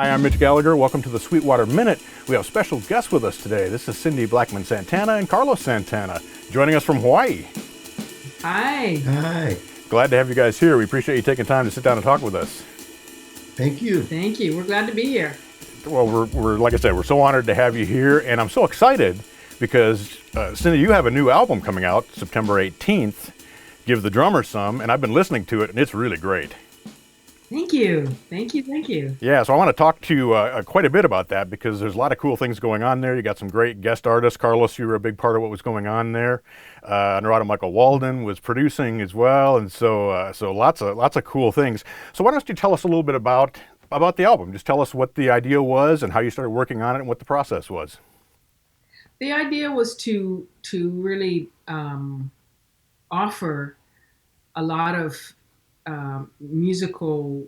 Hi, I'm Mitch Gallagher. Welcome to the Sweetwater Minute. We have special guests with us today. This is Cindy Blackman-Santana and Carlos Santana joining us from Hawaii. Hi. Hi. Glad to have you guys here. We appreciate you taking time to sit down and talk with us. Thank you. Thank you. We're glad to be here. Well, we're like I said, we're so honored to have you here, and I'm so excited because, Cindy, you have a new album coming out September 18th, Give the Drummer Some, and I've been listening to it, and it's really great. Thank you. Thank you. Thank you. Yeah, so I want to talk to you quite a bit about that because there's a lot of cool things going on there. You got some great guest artists. Carlos, you were a big part of what was going on there. Narada Michael Walden was producing as well, and so lots of cool things. So why don't you tell us a little bit about the album? Just tell us what the idea was and how you started working on it and what the process was. The idea was to really offer a lot of musical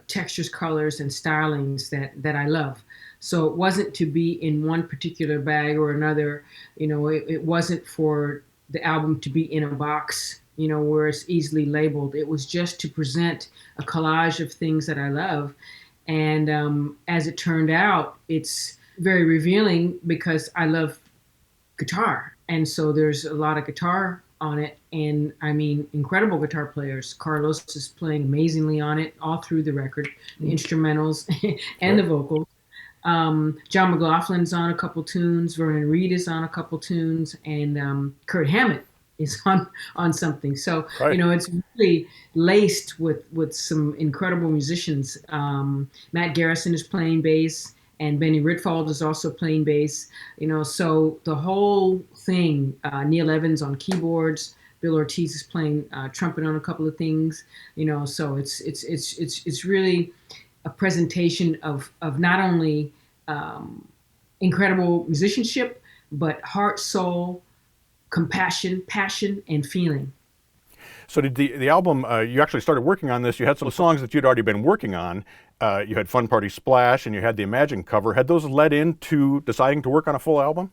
textures, colors, and stylings that I love. So it wasn't to be in one particular bag or another. You know, it wasn't for the album to be in a box, you know, where it's easily labeled. It was just to present a collage of things that I love. And as it turned out, it's very revealing because I love guitar. And so there's a lot of guitar on it, and I mean, incredible guitar players. Carlos is playing amazingly on it all through the record, the instrumentals and the vocals. John McLaughlin's on a couple tunes, Vernon Reid is on a couple tunes, and Kurt Hammett is on something. So Right. you know, it's really laced with some incredible musicians. Matt Garrison is playing bass, and Benny Ritfald is also playing bass. You know, so the whole thing. Neil Evans on keyboards. Bill Ortiz is playing trumpet on a couple of things. You know, so it's really a presentation of not only incredible musicianship, but heart, soul, compassion, passion, and feeling. So did the album, you actually started working on this, you had some songs that you'd already been working on. You had Fun Party Splash and you had the Imagine cover. Had those led into deciding to work on a full album?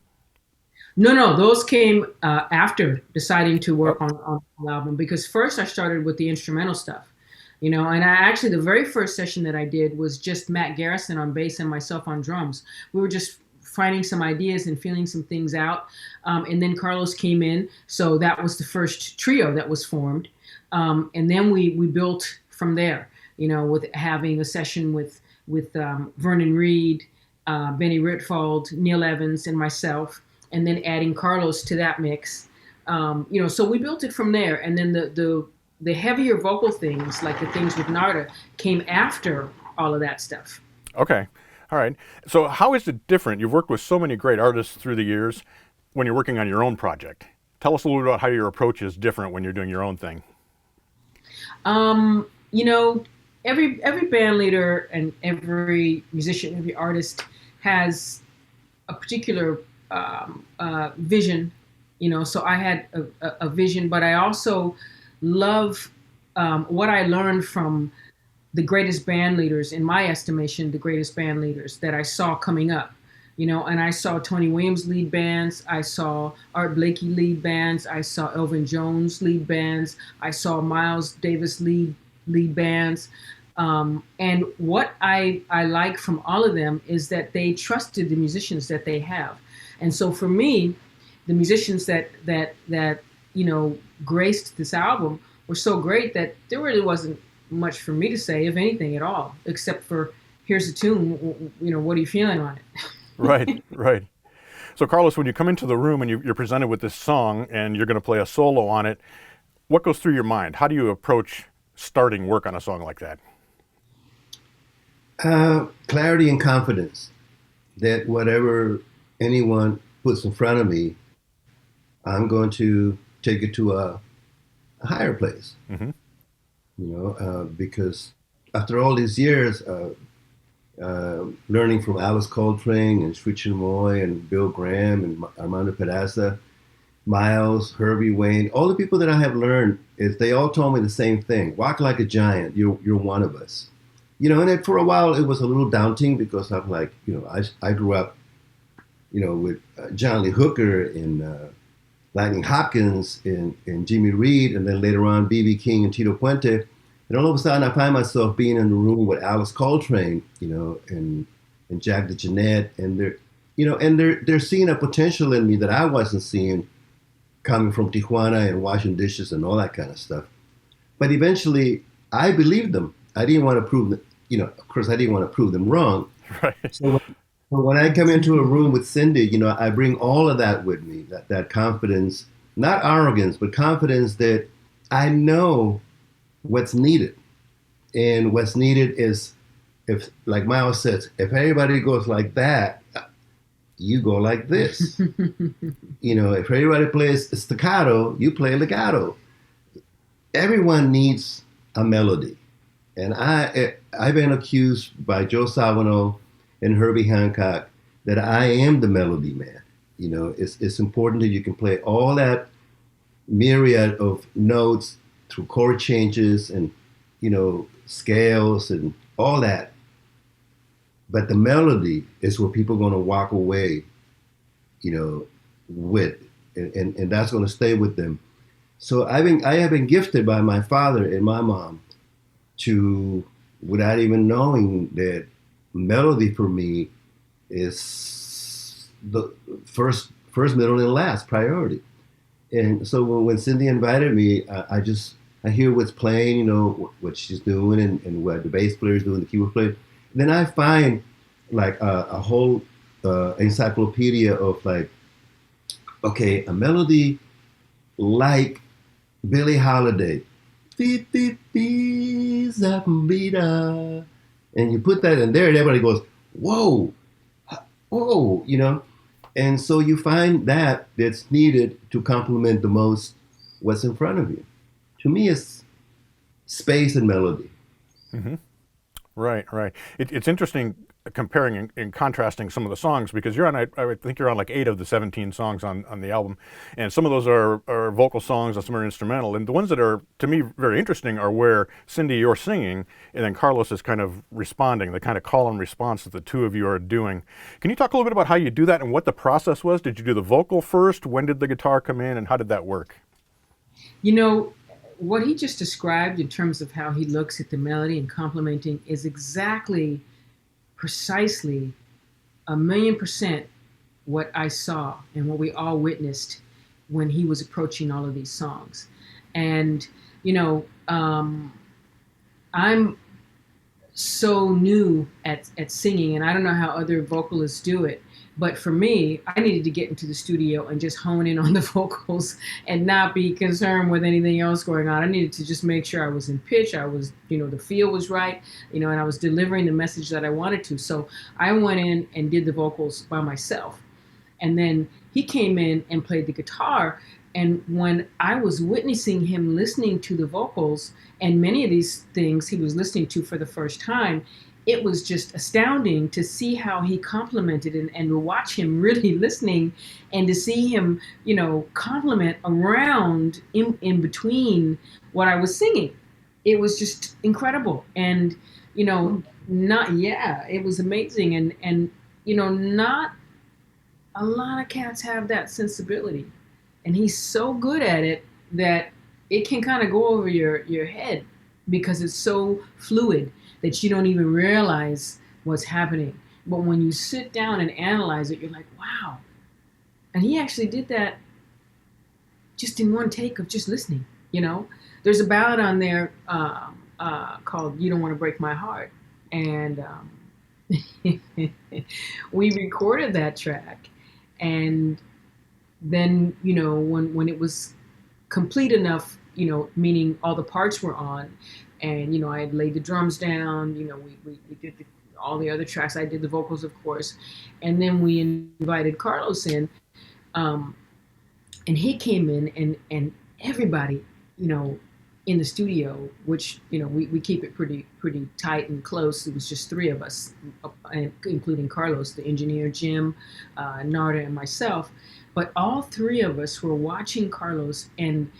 No, those came after deciding to Oh, work on the album, because first I started with the instrumental stuff, you know, and I actually, the very first session that I did was just Matt Garrison on bass and myself on drums. We were just finding some ideas and feeling some things out. And then Carlos came in. So that was the first trio that was formed. And then we built from there, you know, with having a session with Vernon Reid, Benny Ritfald, Neil Evans, and myself, and then adding Carlos to that mix. You know, so we built it from there. And then the heavier vocal things, like the things with Narda, came after all of that stuff. okay. All right. So how is it different? You've worked with so many great artists through the years when you're working on your own project. Tell us a little bit about how your approach is different when you're doing your own thing. You know, every band leader and every musician, every artist has a particular vision. You know, so I had a vision, but I also love what I learned from the greatest band leaders, in my estimation, the greatest band leaders that I saw coming up. You know, and I saw Tony Williams lead bands, I saw Art Blakey lead bands, I saw Elvin Jones lead bands, I saw Miles Davis lead bands. And what I like from all of them is that they trusted the musicians that they have. And so for me, the musicians that you know graced this album were so great that there really wasn't much for me to say, if anything at all, except for here's a tune. You know, what are you feeling on Right, it? right. So Carlos, when you come into the room and you're presented with this song and you're going to play a solo on it, what goes through your mind? How do you approach starting work on a song like that? Clarity and confidence that whatever anyone puts in front of me, I'm going to take it to a higher place. Hmm. You know, because after all these years, learning from Alice Coltrane and Sweet Moy and Bill Graham and Armando Peraza, Miles, Herbie, Wayne, all the people that I have learned is they all told me the same thing: walk like a giant. You're one of us. You know, and it, for a while it was a little daunting because I'm like, you know, I grew up, you know, with John Lee Hooker and Lightning Hopkins and Jimmy Reed, and then later on B.B. King and Tito Puente. And And all of a sudden, I find myself being in the room with Alice Coltrane, and Jack DeJohnette, and they're seeing a potential in me that I wasn't seeing coming from Tijuana and washing dishes and all that kind of stuff. But eventually, I believed them. I didn't want to prove that, of course, I didn't want to prove them wrong. Right. So when I come into a room with Cindy, I bring all of that with me, that confidence, not arrogance, but confidence that I know what's needed. And what's needed is, if, like Miles says, if everybody goes like that, you go like this. If everybody plays staccato, you play legato. Everyone needs a melody. And I've been accused by Joe Savino and Herbie Hancock that I am the melody man. It's important that you can play all that myriad of notes through chord changes and, scales and all that. But the melody is what people are going to walk away, with, and that's going to stay with them. So I have been gifted by my father and my mom to, without even knowing that melody for me is the first, middle, and last priority. And so when Cindy invited me, I hear what's playing, what she's doing, and what the bass player is doing, the keyboard player. Then I find like a whole encyclopedia of like, okay, a melody like Billie Holiday, and you put that in there, and everybody goes, whoa, whoa. And so you find that's needed to complement the most what's in front of you. To me, it's space and melody. Hmm. Right, right. It's interesting comparing and contrasting some of the songs because I would think you're on like 8 of the 17 songs on the album. And some of those are vocal songs and some are instrumental. And the ones that are, to me, very interesting are where, Cindy, you're singing and then Carlos is kind of responding, the kind of call and response that the two of you are doing. Can you talk a little bit about how you do that and what the process was? Did you do the vocal first? When did the guitar come in and how did that work? What he just described in terms of how he looks at the melody and complementing is exactly, precisely, 1,000,000% what I saw and what we all witnessed when he was approaching all of these songs. And, I'm so new at singing, and I don't know how other vocalists do it. But for me, I needed to get into the studio and just hone in on the vocals and not be concerned with anything else going on. I needed to just make sure I was in pitch, I was, the feel was right, and I was delivering the message that I wanted to. So I went in and did the vocals by myself. And then he came in and played the guitar. And when I was witnessing him listening to the vocals, and many of these things he was listening to for the first time, it was just astounding to see how he complimented and to watch him really listening and to see him, compliment around in between what I was singing. It was just incredible. And, it was amazing. And, not a lot of cats have that sensibility. And he's so good at it that it can kind of go over your head because it's so fluid that you don't even realize what's happening. But when you sit down and analyze it, you're like, wow. And he actually did that just in one take of just listening, There's a ballad on there called You Don't Want to Break My Heart. And we recorded that track. And then, when it was complete enough, meaning all the parts were on, and, I had laid the drums down, we did all the other tracks. I did the vocals, of course. And then we invited Carlos in, and he came in and everybody, in the studio, which, we keep it pretty tight and close. It was just 3 of us, including Carlos, the engineer, Jim, Narda, and myself. But all 3 of us were watching Carlos, and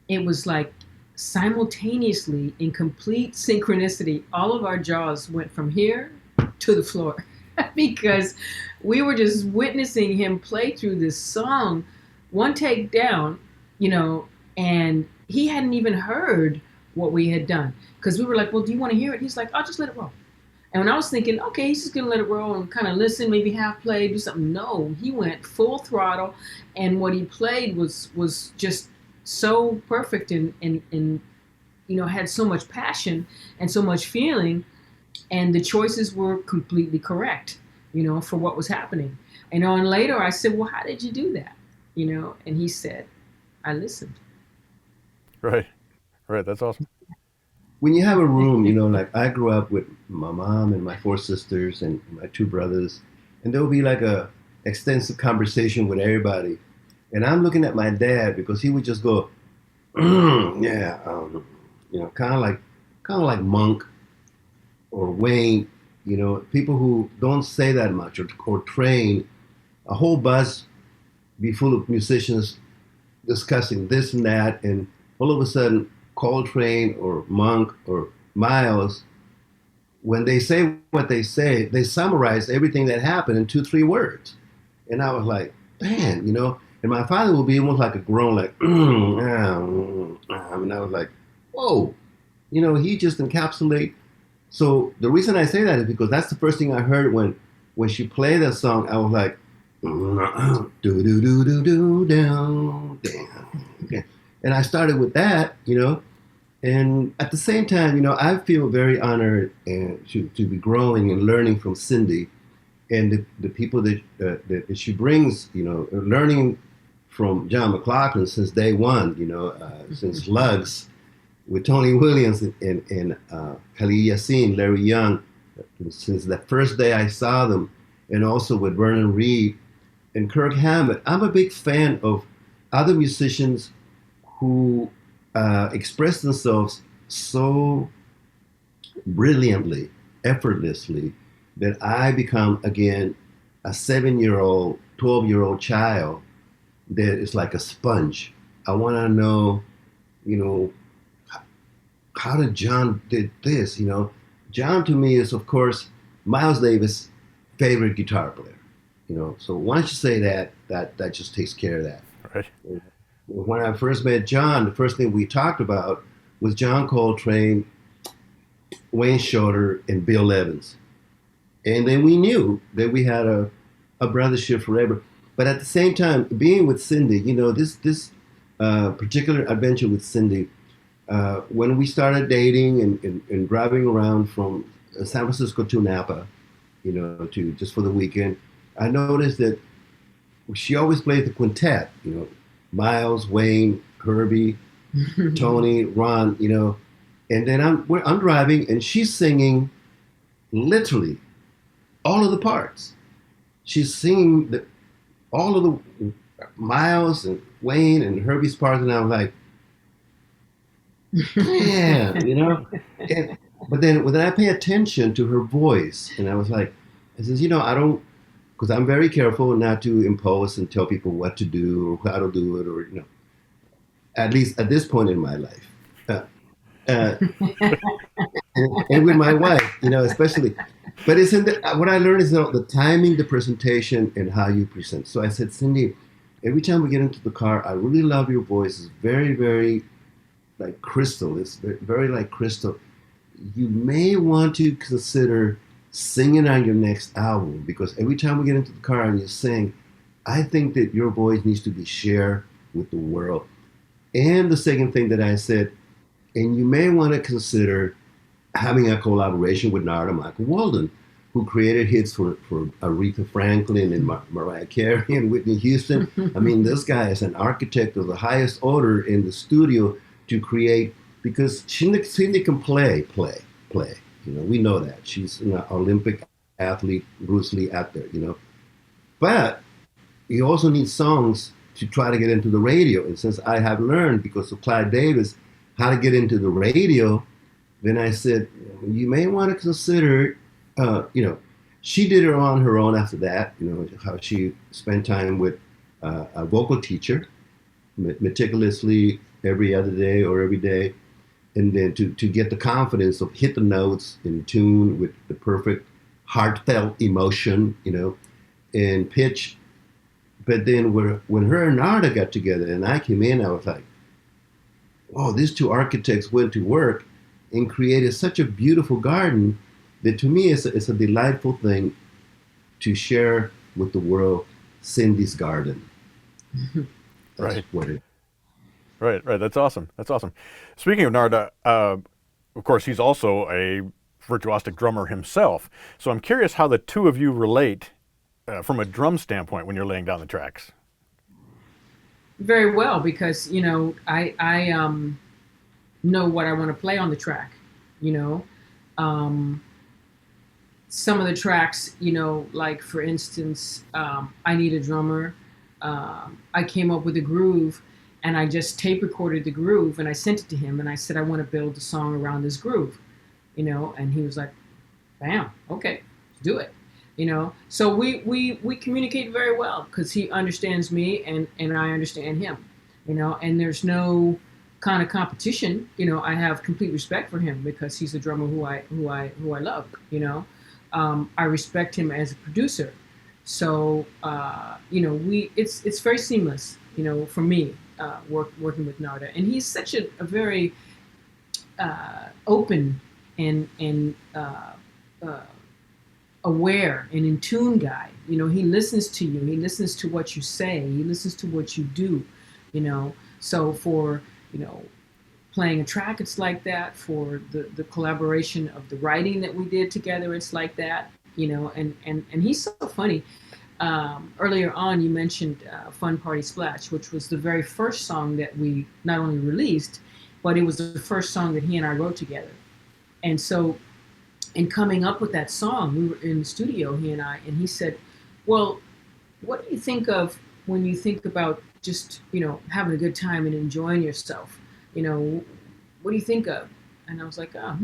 it was like simultaneously, in complete synchronicity, all of our jaws went from here to the floor because we were just witnessing him play through this song, one take down, and he hadn't even heard what we had done. Because we were like, well, do you want to hear it? He's like, I'll just let it roll. And when I was thinking, okay, he's just gonna let it roll and kind of listen, maybe half play, do something. No, he went full throttle, and what he played was just so perfect and had so much passion and so much feeling, and the choices were completely correct, for what was happening. And later I said, well, how did you do that? And he said, I listened. Right. Right. That's awesome. When you have a room, like I grew up with my mom and my four sisters and my two brothers, and there would be like a extensive conversation with everybody. And I'm looking at my dad because he would just go, yeah, kind of like Monk or Wayne, people who don't say that much or train a whole bus be full of musicians discussing this and that, and all of a sudden, Coltrane or Monk or Miles, when they say what they say, they summarize everything that happened in 2, 3 words. And I was like, man, And my father would be almost like a groan, like, and I was like, whoa, he just encapsulate. So the reason I say that is because that's the first thing I heard when she played that song. I was like, do do do do do down, down. Okay. And I started with that, and at the same time, I feel very honored and to be growing and learning from Cindy and the people that she brings, learning from John McLaughlin since day one, since Lugs with Tony Williams and Khalid Yassin, Larry Young, since the first day I saw them, and also with Vernon Reid and Kirk Hammett. I'm a big fan of other musicians who express themselves so brilliantly, effortlessly, that I become, again, a 7-year-old, 12-year-old child that is like a sponge. I want to know, how did John did this? John to me is, of course, Miles Davis' favorite guitar player. So once you say that just takes care of that. Right. When I first met John, the first thing we talked about was John Coltrane, Wayne Shorter, and Bill Evans. And then we knew that we had a brothership forever. But at the same time, being with Cindy, this particular adventure with Cindy, when we started dating and driving around from San Francisco to Napa, to just for the weekend, I noticed that she always played the quintet, Miles, Wayne, Herbie, Tony, Ron, and then I'm driving and she's singing literally all of the parts. She's singing all of the Miles and Wayne and Herbie's parts, and I was like, man, but then when I pay attention to her voice, and I was like, I says, I don't, because I'm very careful not to impose and tell people what to do or how to do it, or at least at this point in my life, uh, and with my wife, especially. But it's what I learned is the timing, the presentation, and how you present. So I said, Cindy, every time we get into the car, I really love your voice. It's very, very like crystal. It's very, very like crystal. You may want to consider singing on your next album, because every time we get into the car and you sing, I think that your voice needs to be shared with the world. And the second thing that I said, and you may want to consider having a collaboration with Narada Michael Walden, who created hits for Aretha Franklin and Mariah Carey and Whitney Houston. I mean, this guy is an architect of the highest order in the studio to create, because Cindy can play. We know that. She's an Olympic athlete, Bruce Lee out there, But you also need songs to try to get into the radio. And since I have learned, because of Clyde Davis, how to get into the radio, then I said, you may want to consider, she did it on her own after that, how she spent time with a vocal teacher, meticulously every other day or every day, and then to get the confidence of hit the notes in tune with the perfect heartfelt emotion, and pitch. But then when her and Narda got together and I came in, I was like, oh, these two architects went to work and created such a beautiful garden that to me it's a delightful thing to share with the world Cindy's garden. That's Right. what it. Right. Right. That's awesome. That's awesome. Speaking of Narda, of course, he's also a virtuosic drummer himself. So I'm curious how the two of you relate from a drum standpoint when you're laying down the tracks. Very well, because I know what I want to play on the track. You know, um, some of the tracks, like for instance, I Need a Drummer. I came up with a groove, and I just tape recorded the groove, and I sent it to him, and I said I want to build a song around this groove, and he was like, "Bam, okay, let's do it." So we communicate very well because he understands me, and I understand him. And there's no kind of competition. I have complete respect for him because he's a drummer who I love. I respect him as a producer. So we it's very seamless. For me, working with Narda, and he's such a very open and aware and in tune guy. He listens to you. He listens to what you say. He listens to what you do. So for playing a track, it's like that. For the collaboration of the writing that we did together, it's like that. And he's so funny. Earlier on, you mentioned "Fun Party Splash," which was the very first song that we not only released, but it was the first song that he and I wrote together. And so in coming up with that song, we were in the studio, he and I, and he said, "Well, what do you think of when you think about just, having a good time and enjoying yourself? What do you think of?" And I was like, "Oh,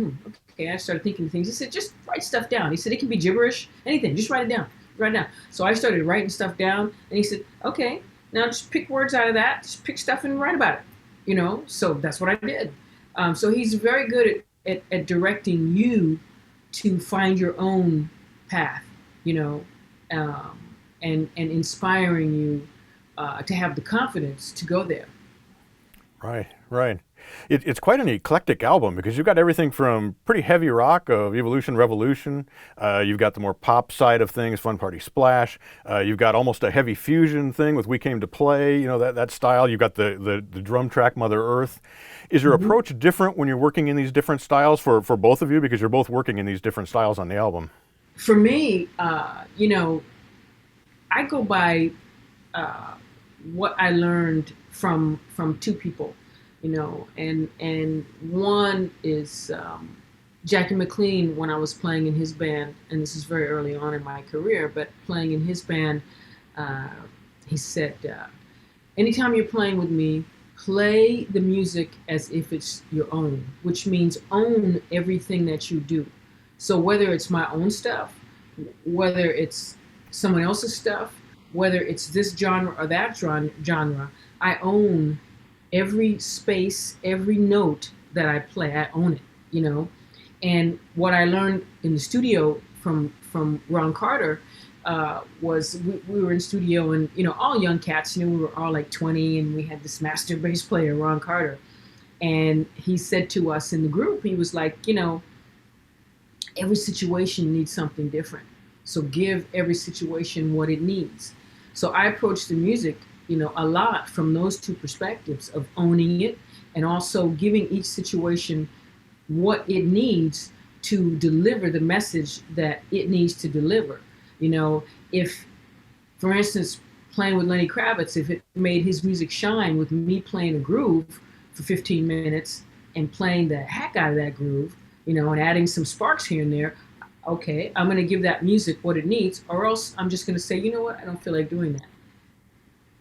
okay." I started thinking of things. He said, "Just write stuff down." He said, "It can be gibberish, anything, just write it down, write it down." So I started writing stuff down, and he said, "Okay, now just pick words out of that, just pick stuff and write about it." So that's what I did. So he's very good at directing you to find your own path, um, and inspiring you to have the confidence to go there. Right, right. It's quite an eclectic album because you've got everything from pretty heavy rock of Evolution Revolution. You've got the more pop side of things, Fun Party Splash. You've got almost a heavy fusion thing with We Came to Play, that style. You've got the drum track, Mother Earth. Is your Mm-hmm. approach different when you're working in these different styles for both of you? Because you're both working in these different styles on the album. For me, I go by what I learned from two people, and one is Jackie McLean. When I was playing in his band, and this is very early on in my career, but playing in his band, uh, he said, "Anytime you're playing with me, play the music as if it's your own, which means own everything that you do. So whether it's my own stuff, whether it's someone else's stuff, whether it's this genre or that genre, I own every space, every note that I play. I own it, you know. And what I learned in the studio from Ron Carter was we were in studio, and all young cats. We were all like 20, and we had this master bass player, Ron Carter, and he said to us in the group, he was like, every situation needs something different. So give every situation what it needs. So I approach the music, a lot from those two perspectives of owning it and also giving each situation what it needs to deliver the message that it needs to deliver. If, for instance, playing with Lenny Kravitz, if it made his music shine with me playing a groove for 15 minutes and playing the heck out of that groove, and adding some sparks here and there, okay, I'm going to give that music what it needs, or else I'm just going to say, you know what, I don't feel like doing that.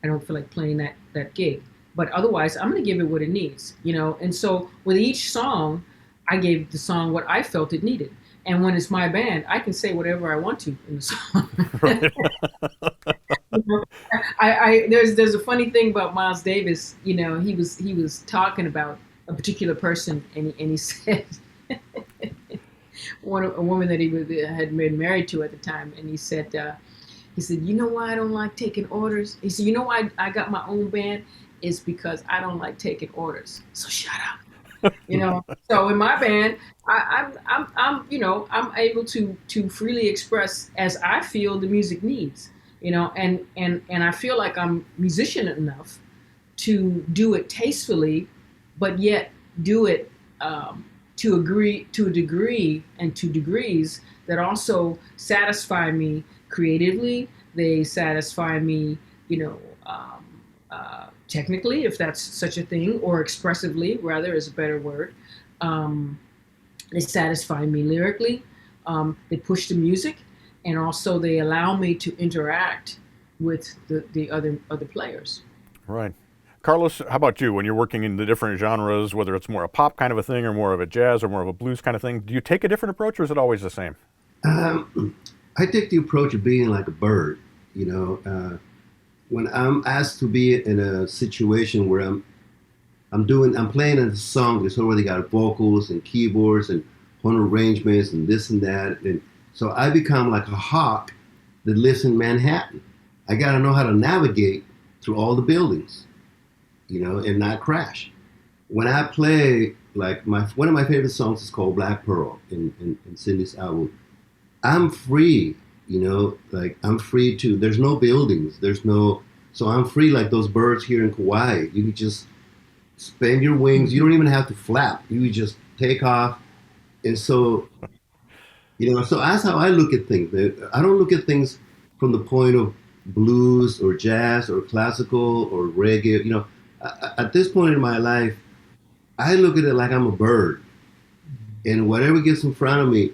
I don't feel like playing that gig. But otherwise, I'm going to give it what it needs, And so with each song, I gave the song what I felt it needed. And when it's my band, I can say whatever I want to in the song. Right. You know, there's a funny thing about Miles Davis. He was talking about a particular person, and he said a woman that had been married to at the time, and he said, you know why I don't like taking orders? He said, you know why I got my own band? is because I don't like taking orders. So shut up. So in my band, I'm able to freely express as I feel the music needs, and I feel like I'm musician enough to do it tastefully, but yet do it to a degree and to degrees that also satisfy me creatively. They satisfy me, technically, if that's such a thing, or expressively, rather, is a better word. Um, they satisfy me lyrically. They push the music, and also they allow me to interact with the other players. Right. Carlos, how about you? When you're working in the different genres, whether it's more a pop kind of a thing or more of a jazz or more of a blues kind of thing, do you take a different approach or is it always the same? I take the approach of being like a bird. You know, when I'm asked to be in a situation where I'm playing a song that's already got vocals and keyboards and horn arrangements and this and that, and so I become like a hawk that lives in Manhattan. I got to know how to navigate through all the buildings, and not crash. When I play, like one of my favorite songs is called Black Pearl in Cindy's album. I'm free, like I'm free to. There's no buildings. So I'm free like those birds here in Kauai. You can just spread your wings. You don't even have to flap. You just take off. And so, so that's how I look at things. I don't look at things from the point of blues or jazz or classical or reggae. At this point in my life, I look at it like I'm a bird. And whatever gets in front of me,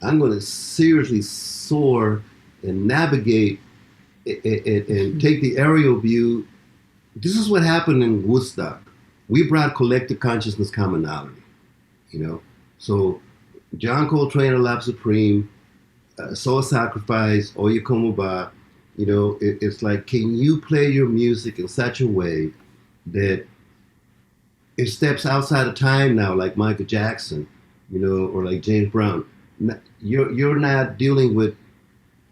I'm going to seriously soar and navigate and take the aerial view. This is what happened in Woodstock. We brought collective consciousness commonality, So John Coltrane and Love Supreme, Soul Sacrifice, Oye Como Va, it's like, can you play your music in such a way that it steps outside of time now, like Michael Jackson, or like James Brown. You're not dealing with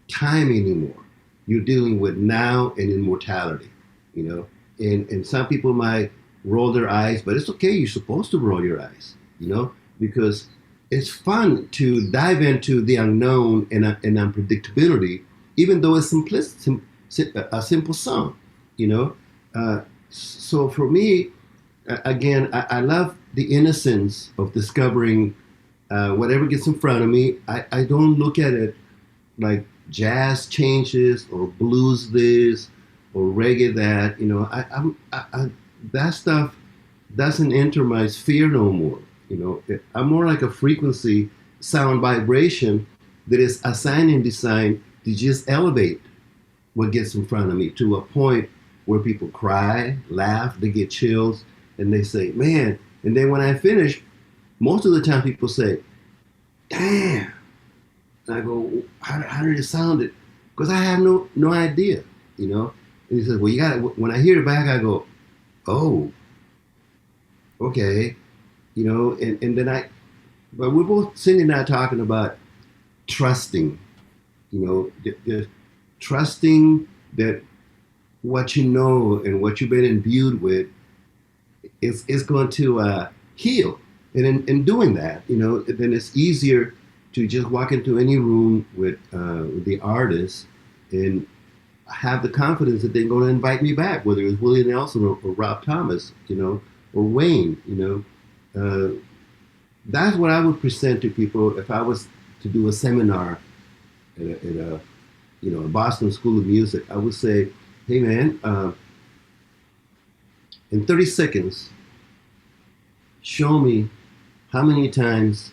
time anymore. You're dealing with now and immortality, And some people might roll their eyes, but it's okay. You're supposed to roll your eyes, because it's fun to dive into the unknown and unpredictability, even though it's a simple song, So for me, again, I love the innocence of discovering whatever gets in front of me. I don't look at it like jazz changes or blues this or reggae that. That stuff doesn't enter my sphere no more. I'm more like a frequency, sound vibration that is assigned and designed to just elevate what gets in front of me to a point where people cry, laugh, they get chills, and they say, man. And then when I finish, most of the time people say, damn. And I go, how did it sound? Because I have no idea, And he says, well, you got it. When I hear it back, I go, oh, okay. And then but we're both Cindy and I talking about trusting, trusting that what you know and what you've been imbued with is going to heal. And in doing that, then it's easier to just walk into any room with the artist and have the confidence that they're going to invite me back, whether it's Willie Nelson or Rob Thomas, or Wayne, That's what I would present to people if I was to do a seminar at a Boston School of Music. I would say, hey man, in 30 seconds, show me how many times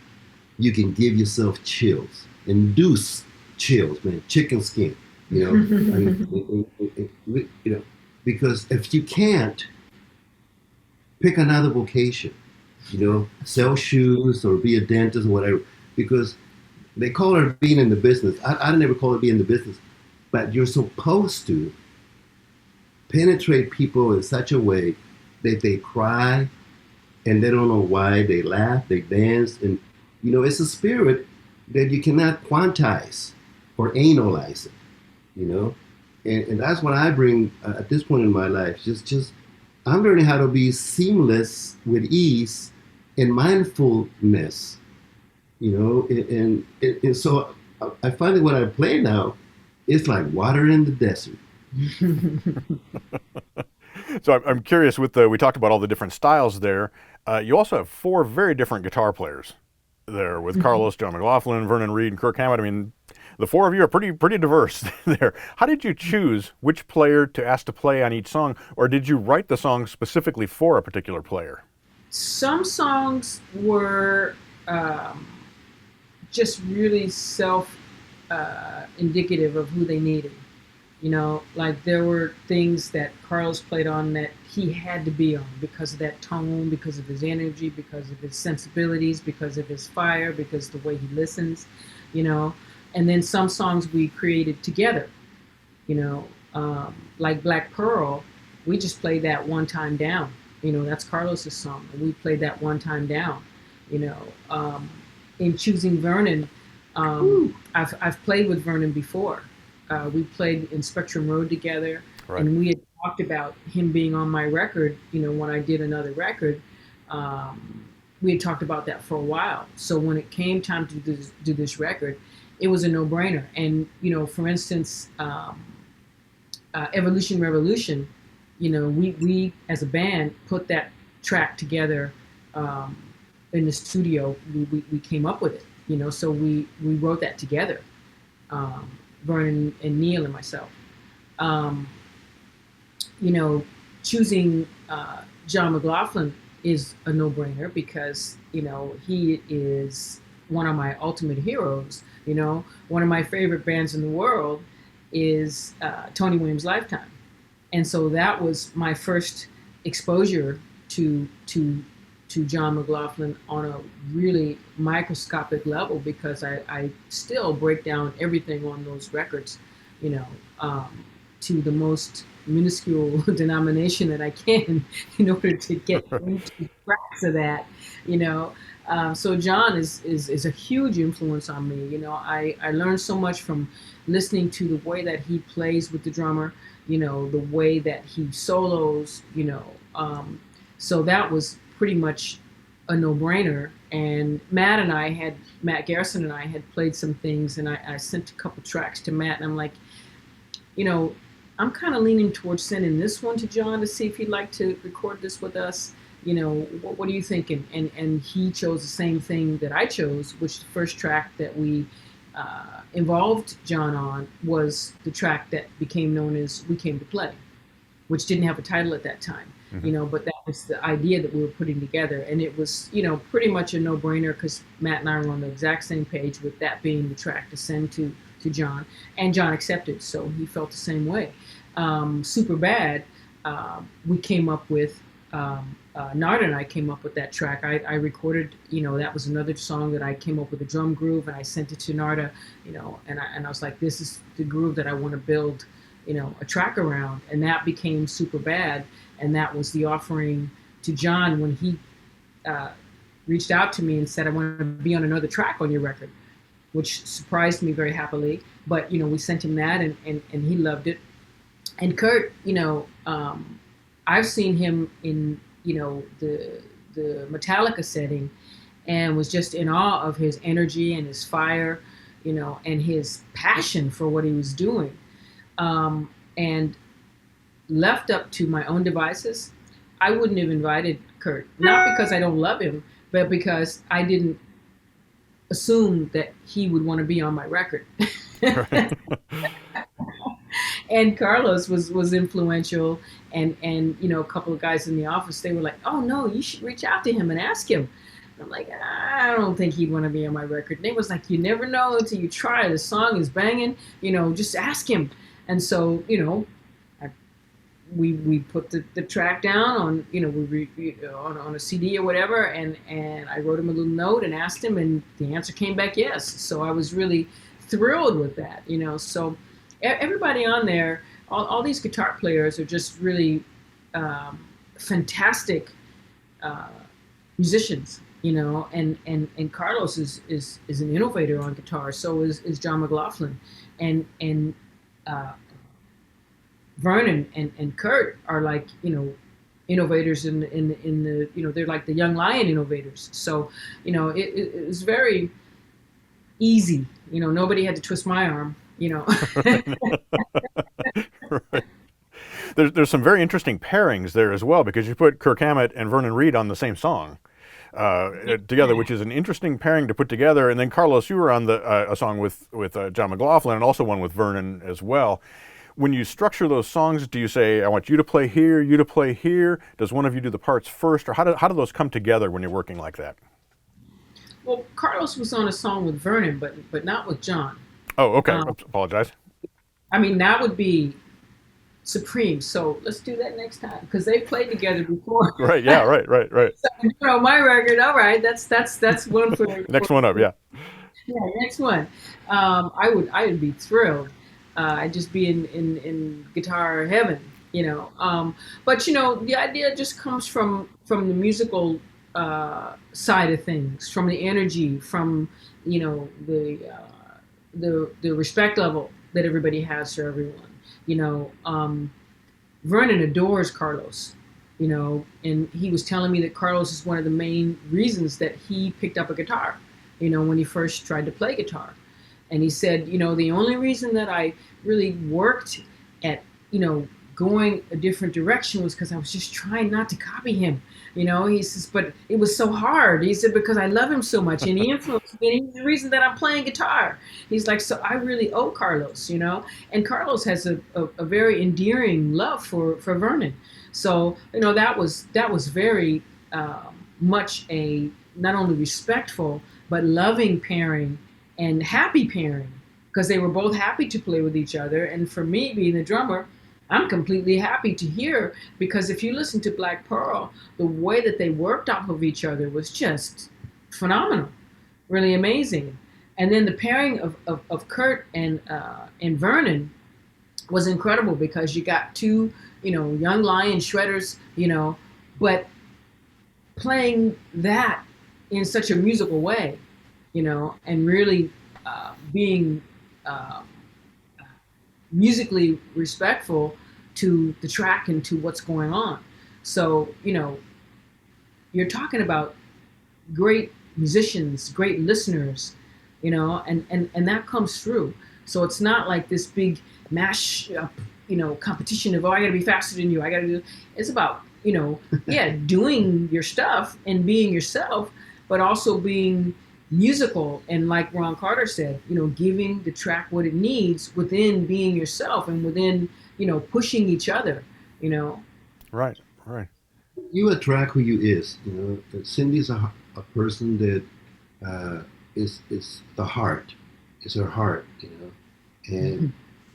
you can give yourself chills, induce chills, man, chicken skin, because if you can't, pick another vocation, sell shoes or be a dentist or whatever, because they call it being in the business. I never call it being in the business, but you're supposed to penetrate people in such a way that they cry and they don't know why. They laugh, they dance, and it's a spirit that you cannot quantize or analyze it, and that's what I bring at this point in my life. Just I'm learning how to be seamless with ease and mindfulness, and so I find that when I play now, it's like water in the desert. So I'm curious. With the we talked about all the different styles there. You also have four very different guitar players there with Carlos, John McLaughlin, Vernon Reed, and Kirk Hammett. I mean, the four of you are pretty diverse there. How did you choose which player to ask to play on each song, or did you write the song specifically for a particular player? Some songs were um, just really self indicative of who they needed. Like there were things that Carlos played on that he had to be on because of that tone, because of his energy, because of his sensibilities, because of his fire, because of the way he listens, you know. And then some songs we created together, like Black Pearl, we just played that one time down. That's Carlos's song, and we played that one time down. You know, um, in choosing Vernon, I've played with Vernon before. We played in Spectrum Road together, Right. and we had talked about him being on my record. When I did another record, um, we had talked about that for a while. So when it came time to do this record, it was a no-brainer. And for instance, Evolution Revolution, we as a band put that track together um, in the studio. We came up with it. So we wrote that together. Um, Vernon and Neil and myself. Um, you know, choosing John McLaughlin is a no-brainer because he is one of my ultimate heroes. One of my favorite bands in the world is Tony Williams' Lifetime, and so that was my first exposure to John McLaughlin on a really microscopic level because I still break down everything on those records, you know, um, to the most minuscule denomination that I can in order to get into the cracks of that, you know. So John is a huge influence on me. I learned so much from listening to the way that he plays with the drummer, the way that he solos, so that was pretty much a no-brainer. And Matt Garrison and I had played some things, and I sent a couple tracks to Matt, and I'm like, you know, I'm kind of leaning towards sending this one to John to see if he'd like to record this with us. What are you thinking? And he chose the same thing that I chose, which the first track that we involved John on was the track that became known as "We Came to Play," which didn't have a title at that time, Mm-hmm. but that was the idea that we were putting together. And it was, pretty much a no brainer because Matt and I were on the exact same page with that being the track to send to John. And John accepted, so he felt the same way. Super Bad, we came up with, Narda and I came up with that track. I recorded, that was another song that I came up with a drum groove and I sent it to Narda, and I was like, this is the groove that I want to build a track around, and that became Super Bad, and that was the offering to John when he reached out to me and said, I want to be on another track on your record, which surprised me very happily. But we sent him that, and he loved it. And Kurt, I've seen him in the Metallica setting, and was just in awe of his energy and his fire, and his passion for what he was doing. And left up to my own devices, I wouldn't have invited Kurt. Not because I don't love him, but because I didn't assume that he would want to be on my record. Right. And Carlos was influential, and a couple of guys in the office, they were like, "Oh no, you should reach out to him and ask him." And I'm like, I don't think he'd want to be on my record. And they was like, you never know until you try. The song is banging, just ask him. And so, I, we put the track down on, on a CD or whatever, and I wrote him a little note and asked him, and the answer came back yes. So I was really thrilled with that. So everybody on there, all these guitar players are just really fantastic uh, musicians. And Carlos is an innovator on guitar. So is John McLaughlin, and Vernon and Kurt are like, innovators in the, they're like the young lion innovators. So it was very easy. Nobody had to twist my arm. Right. There's some very interesting pairings there as well because you put Kirk Hammett and Vernon Reid on the same song together, which is an interesting pairing to put together. And then Carlos, you were on a song with John McLaughlin and also one with Vernon as well. When you structure those songs, do you say, I want you to play here, you to play here? Does one of you do the parts first? Or how do those come together when you're working like that? Well, Carlos was on a song with Vernon, but not with John. Oh, okay. Um, Oops, apologize. I mean, that would be supreme. So let's do that next time because they played together before. Right, yeah, right, right, right. So, my record. All right, that's one Next one up, yeah. yeah, next one. I would be thrilled. I'd just be in guitar heaven. But the idea just comes from the musical side of things, from the energy, from the respect level that everybody has for everyone. Vernon adores Carlos, and he was telling me that Carlos is one of the main reasons that he picked up a guitar, when he first tried to play guitar. And he said, the only reason that I really worked at, going a different direction was because I was just trying not to copy him. He says, but it was so hard. He said, because I love him so much and he influenced me. And he's the reason that I'm playing guitar. He's like, so I really owe Carlos. And Carlos has a very endearing love for Vernon. So, that was very much a not only respectful, but loving pairing and happy pairing because they were both happy to play with each other. And for me, being the drummer, I'm completely happy to hear because if you listen to Black Pearl, the way that they worked off of each other was just phenomenal, really amazing. And then the pairing of Kurt and Vernon was incredible because you got two, young lion shredders, but playing that in such a musical way, and really being musically respectful to the track and to what's going on. So, you're talking about great musicians, great listeners, and that comes through. So it's not like this big mash up, competition of, oh, I gotta be faster than you. I gotta do, it's about, yeah, doing your stuff and being yourself, but also being musical. And like Ron Carter said, giving the track what it needs within being yourself and within, pushing each other, Right, right. You attract who you is. Cindy's a person that is the heart. It's her heart. And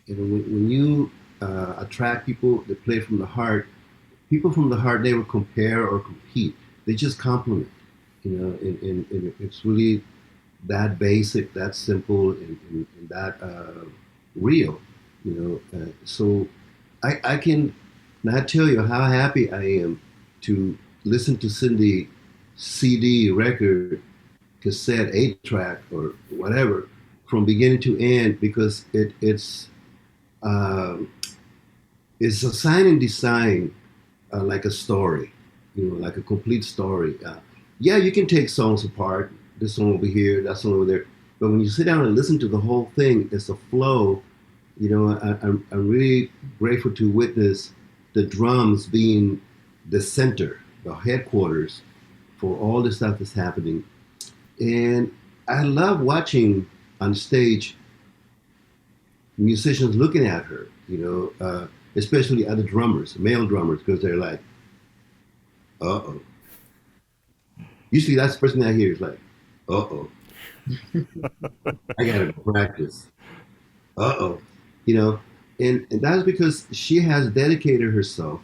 when you attract people that play from the heart, people from the heart never compare or compete. They just complement. And it's really that basic, that simple, and that real. So I can not tell you how happy I am to listen to Cindy CD, record, cassette, 8-track, or whatever, from beginning to end because it's a sign and design like a story, like a complete story. Yeah, you can take songs apart, this song over here, that song over there, but when you sit down and listen to the whole thing, it's a flow. I'm really grateful to witness the drums being the center, the headquarters for all the stuff that's happening. And I love watching on stage musicians looking at her, especially other drummers, male drummers, because they're like, uh-oh. Usually that's the first thing I hear is like, uh-oh. I gotta practice. Uh-oh. And that's because she has dedicated herself,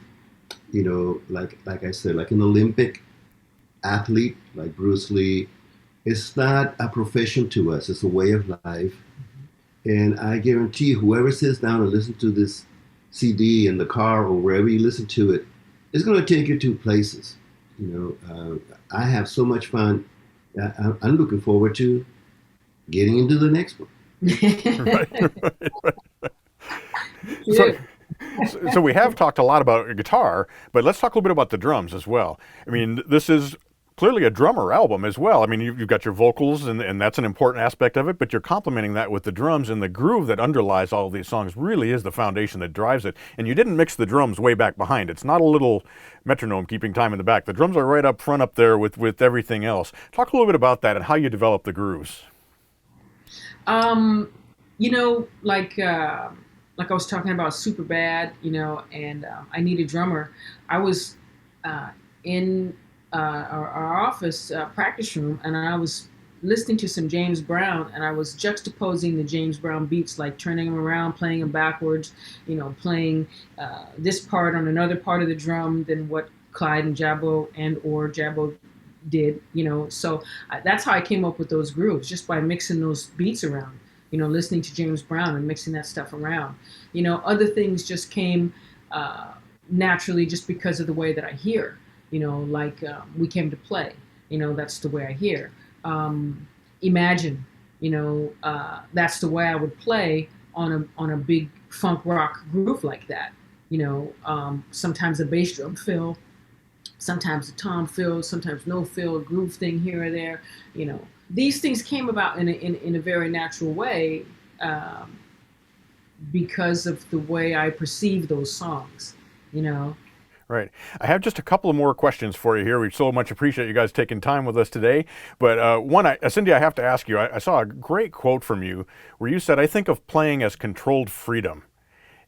like I said, like an Olympic athlete, like Bruce Lee. It's not a profession to us, it's a way of life. And I guarantee whoever sits down and listens to this CD in the car or wherever you listen to it, it's going to take you to places. I have so much fun. I'm looking forward to getting into the next one. Right, right, right. Yeah. So we have talked a lot about guitar, but let's talk a little bit about the drums as well. I mean, this is clearly a drummer album as well. I mean, you've got your vocals, and that's an important aspect of it, but you're complementing that with the drums, and the groove that underlies all of these songs really is the foundation that drives it. And you didn't mix the drums way back behind. It's not a little metronome keeping time in the back. The drums are right up front up there with everything else. Talk a little bit about that and how you develop the grooves. Um, you know, like I was talking about super bad, and I need a drummer. I was uh, in our office practice room, and I was listening to some James Brown, and I was juxtaposing the James Brown beats, like turning them around, playing them backwards, playing this part on another part of the drum than what Clyde and Jabbo and or Jabbo did, So that's how I came up with those grooves, just by mixing those beats around, listening to James Brown and mixing that stuff around. Other things just came uh, naturally just because of the way that I hear, like We Came to Play, that's the way I hear. Imagine, that's the way I would play on a big funk rock groove like that. Sometimes a bass drum fill, sometimes a tom fill, sometimes no fill, a groove thing here or there. These things came about in a very natural way, um, because of the way I perceive those songs. You know. Right. I have just a couple of more questions for you here. We so much appreciate you guys taking time with us today. But one, Cindy, I have to ask you. I saw a great quote from you where you said, "I think of playing as controlled freedom,"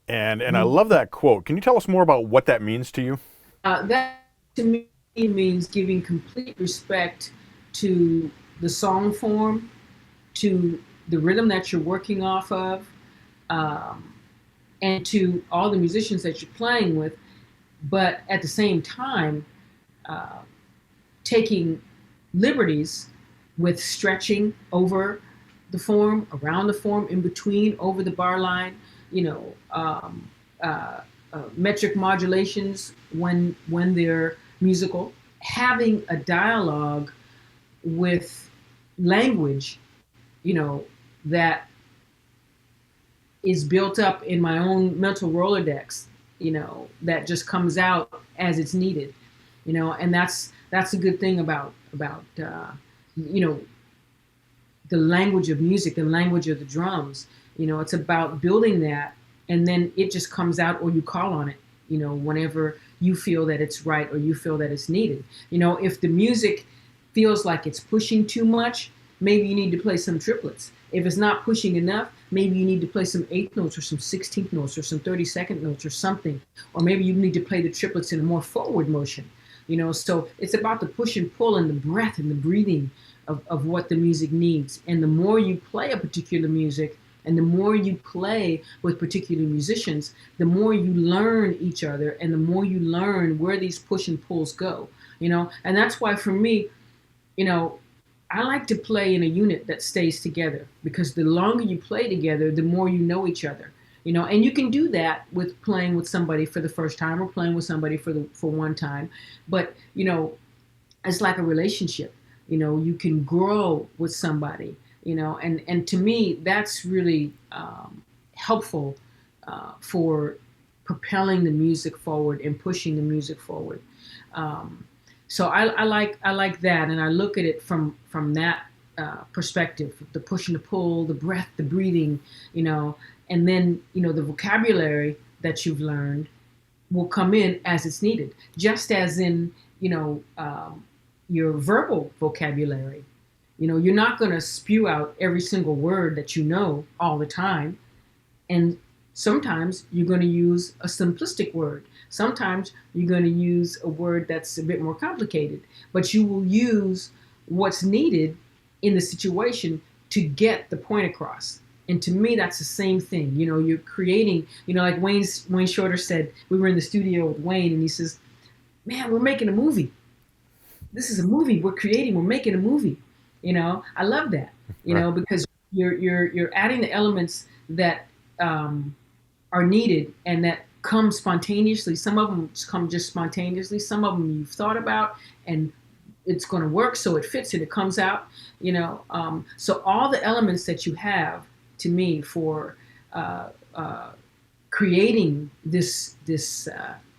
and I Mhm. love that quote. Can you tell us more about what that means to you? That to me means giving complete respect to the song form, to the rhythm that you're working off of, um, and to all the musicians that you're playing with. But at the same time, uh, taking liberties with stretching over the form, around the form, in between, over the bar line, you know, metric modulations when they're musical, having a dialogue with language, you know, that is built up in my own mental Rolodex, that just comes out as it's needed, and that's a good thing about you know the language of music, the language of the drums. It's about building that, and then it just comes out, or you call on it, whenever you feel that it's right or you feel that it's needed. If the music feels like it's pushing too much, maybe you need to play some triplets. If it's not pushing enough, maybe you need to play some eighth notes or some 16th notes or some 32nd notes or something. Or maybe you need to play the triplets in a more forward motion. So it's about the push and pull and the breath and the breathing of what the music needs. And the more you play a particular music, and the more you play with particular musicians, the more you learn each other, and the more you learn where these push and pulls go. And that's why for me, you know, I like to play in a unit that stays together, because the longer you play together, the more you know each other. And you can do that with playing with somebody for the first time, or playing with somebody for one time. But it's like a relationship. You can grow with somebody. And to me, that's really helpful for propelling the music forward and pushing the music forward. Um, so I like that, and I look at it from that perspective: the push and the pull, the breath, the breathing, and then the vocabulary that you've learned will come in as it's needed, just as in your verbal vocabulary. You're not going to spew out every single word that you know all the time, and sometimes you're going to use a simplistic word. Sometimes you're going to use a word that's a bit more complicated, but you will use what's needed in the situation to get the point across. And to me, that's the same thing. You're creating, like Wayne Shorter said, we were in the studio with Wayne, and he says, "Man, we're making a movie. This is a movie we're creating. We're making a movie." I love that. Right. Because you're adding the elements that are needed and that come spontaneously. Some of them come just spontaneously. Some of them you've thought about, and it's going to work, so it fits and it comes out. So all the elements that you have, to me, for uh, uh, creating this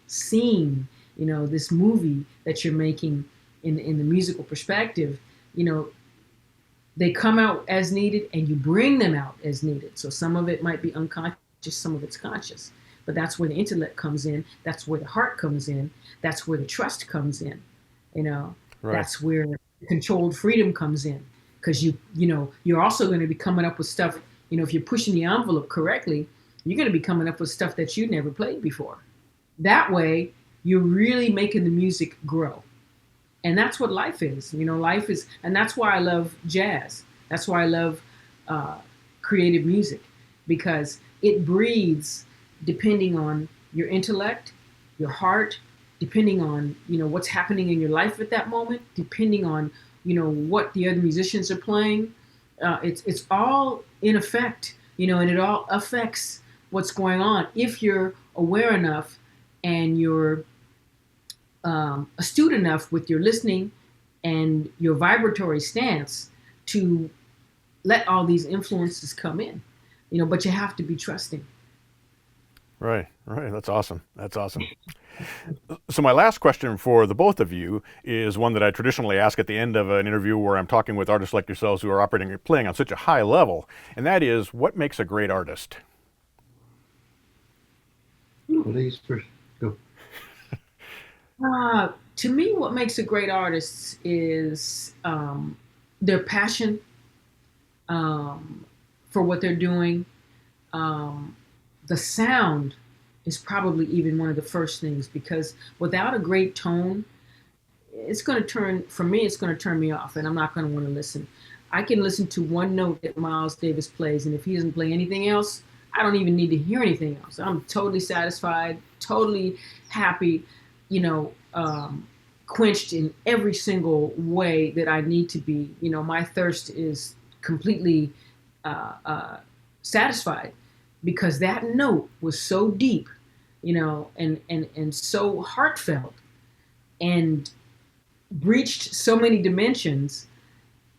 scene, this movie that you're making in the musical perspective, you know, they come out as needed and you bring them out as needed. So some of it might be unconscious, some of it's conscious. But that's where the intellect comes in. That's where the heart comes in. That's where the trust comes in. You know, Right. that's where controlled freedom comes in. Because you're also going to be coming up with stuff. If you're pushing the envelope correctly, you're going to be coming up with stuff that you never played before. That way, you're really making the music grow. And that's what life is. Life is, and that's why I love jazz. That's why I love creative music, because it breathes depending on your intellect, your heart, depending on what's happening in your life at that moment, depending on what the other musicians are playing. It's all in effect, and it all affects what's going on if you're aware enough and you're astute enough with your listening and your vibratory stance to let all these influences come in. But you have to be trusting. Right. That's awesome. So my last question for the both of you is one that I traditionally ask at the end of an interview where I'm talking with artists like yourselves who are operating and playing on such a high level, and that is, what makes a great artist? Ladies first, go. To me, what makes a great artist is their passion for what they're doing. The sound is probably even one of the first things, because without a great tone, it's going to turn me off, and I'm not going to want to listen. I can listen to one note that Miles Davis plays, and if he doesn't play anything else, I don't even need to hear anything else. I'm totally satisfied, totally happy, quenched in every single way that I need to be. My thirst is completely satisfied, because that note was so deep, and so heartfelt, and breached so many dimensions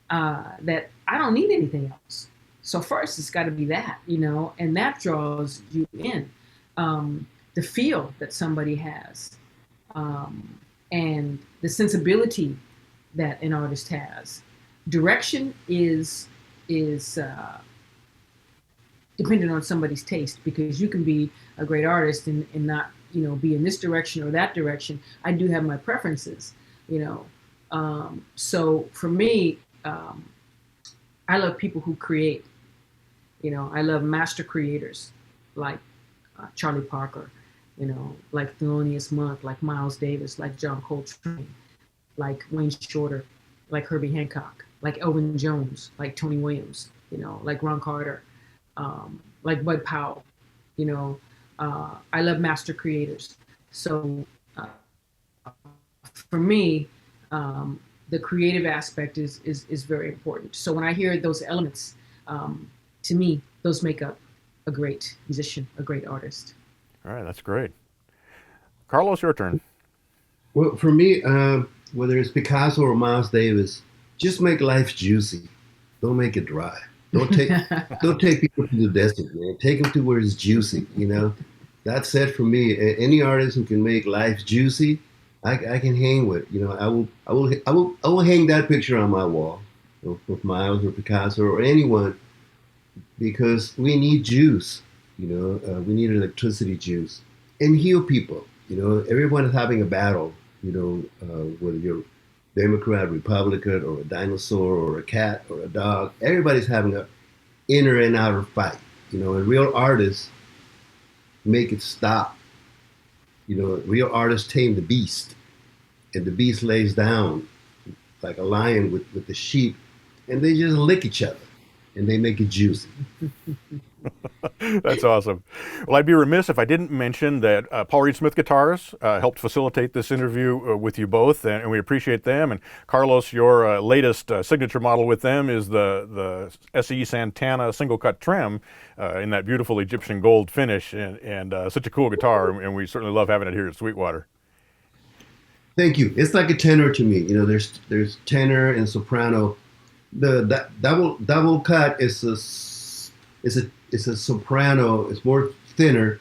that I don't need anything else. So first, it's got to be that, and that draws you in. The feel that somebody has, and the sensibility that an artist has. Direction is dependent on somebody's taste, because you can be a great artist and not be in this direction or that direction. I do have my preferences, so for me, I love people who create. I love master creators like Charlie Parker, like Thelonious Monk, like Miles Davis, like John Coltrane, like Wayne Shorter, like Herbie Hancock, like Elvin Jones, like Tony Williams, like Ron Carter, like Bud Powell. I love master creators. So for me, the creative aspect is very important. So when I hear those elements, to me, those make up a great musician, a great artist. All right, that's great. Carlos, your turn. Well, for me, whether it's Picasso or Miles Davis, just make life juicy. Don't make it dry. Don't take don't take people to the desert, man. Take them to where it's juicy. That's it for me. Any artist who can make life juicy, I can hang with. I will hang that picture on my wall with Miles or Picasso or anyone, because we need juice. We need electricity juice, and heal people. Everyone is having a battle. Whether you're Democrat, Republican, or a dinosaur, or a cat, or a dog, everybody's having a inner and outer fight. And real artists make it stop. Real artists tame the beast, and the beast lays down like a lion with the sheep, and they just lick each other, and they make it juicy. That's awesome. Well, I'd be remiss if I didn't mention that Paul Reed Smith Guitars helped facilitate this interview with you both, and we appreciate them. And Carlos, your latest signature model with them is the SE Santana single cut trim in that beautiful Egyptian gold finish, and such a cool guitar, and we certainly love having it here at Sweetwater. Thank you. It's like a tenor to me. There's tenor and soprano. The double cut is a soprano. It's more thinner,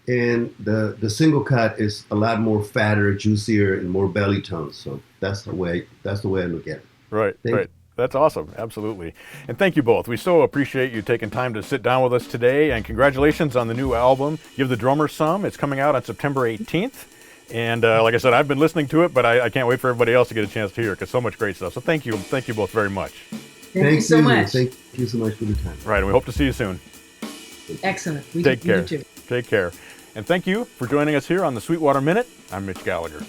and the single cut is a lot more fatter, juicier, and more belly tone. So that's the way I look at it. Right, Thank right. That's awesome. Absolutely. And thank you both. We so appreciate you taking time to sit down with us today. And congratulations on the new album, Give the Drummer Some. It's coming out on September 18th. And like I said, I've been listening to it, but I can't wait for everybody else to get a chance to hear it because so much great stuff. So thank you. Thank you both very much. Thank you so much. Thank you so much for the time. Right. And we hope to see you soon. Excellent. Take care. You too. Take care. And thank you for joining us here on the Sweetwater Minute. I'm Mitch Gallagher.